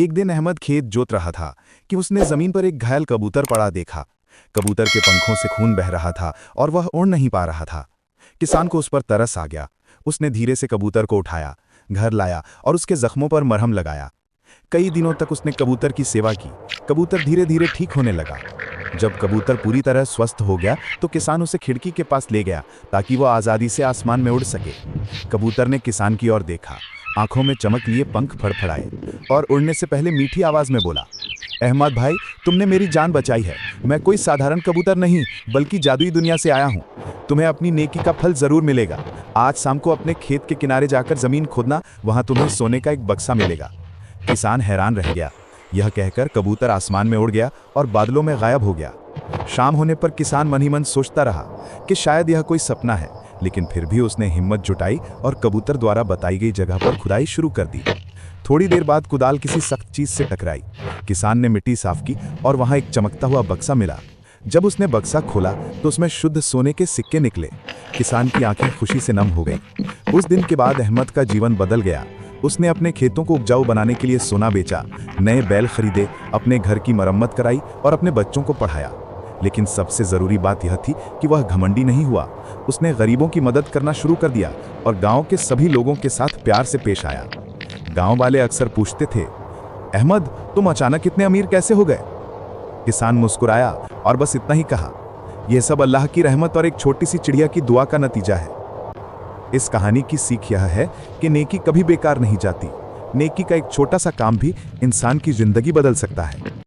एक दिन अहमद खेत जोत रहा था कि उसने जमीन पर एक घायल कबूतर पड़ा देखा। कबूतर के पंखों से खून बह रहा था और वह उड़ नहीं पा रहा था। किसान को उस पर तरस आ गया। उसने धीरे से कबूतर को उठाया, घर लाया और उसके जख्मों पर मरहम लगाया। कई दिनों तक उसने कबूतर की सेवा की। कबूतर धीरे धीरे ठीक होने लगा। जब कबूतर पूरी तरह स्वस्थ हो गया तो किसान उसे खिड़की के पास ले गया ताकि वह आज़ादी से आसमान में उड़ सके। कबूतर ने किसान की ओर देखा, आंखों में चमक लिए पंख फड़फड़ाए और उड़ने से पहले मीठी आवाज में बोला, अहमद भाई, तुमने मेरी जान बचाई है। मैं कोई साधारण कबूतर नहीं बल्कि जादुई दुनिया से आया हूँ। तुम्हें अपनी नेकी का फल जरूर मिलेगा। आज शाम को अपने खेत के किनारे जाकर जमीन खोदना, वहां तुम्हें सोने का एक बक्सा मिलेगा। किसान हैरान रह गया। यह कहकर कबूतर आसमान में उड़ गया और बादलों में गायब हो गया। शाम होने पर किसान मन ही मन सोचता रहा कि शायद यह कोई सपना है, लेकिन फिर भी उसने हिम्मत जुटाई और कबूतर द्वारा बताई गई जगह पर खुदाई शुरू कर दी। थोड़ी देर बाद कुदाल किसी सख्त चीज से टकराई। किसान ने मिट्टी साफ की और वहां एक चमकता हुआ बक्सा मिला। जब उसने बक्सा खोला तो उसमें शुद्ध सोने के सिक्के निकले। किसान की आंखें खुशी से नम हो गईं। उस दिन के बाद अहमद का जीवन बदल गया। उसने अपने खेतों को उपजाऊ बनाने के लिए सोना बेचा, नए बैल खरीदे, अपने घर की मरम्मत कराई और अपने बच्चों को पढ़ाया। लेकिन सबसे जरूरी बात यह थी कि वह घमंडी नहीं हुआ। उसने गरीबों की मदद करना शुरू कर दिया और गांव के सभी लोगों के साथ प्यार से पेश आया। गांव वाले अक्सर पूछते थे, अहमद, तुम अचानक इतने अमीर कैसे हो गए? किसान मुस्कुराया और बस इतना ही कहा, यह सब अल्लाह की रहमत और एक छोटी सी चिड़िया की दुआ का नतीजा है। इस कहानी की सीख यह है कि नेकी कभी बेकार नहीं जाती। नेकी का एक छोटा सा काम भी इंसान की जिंदगी बदल सकता है।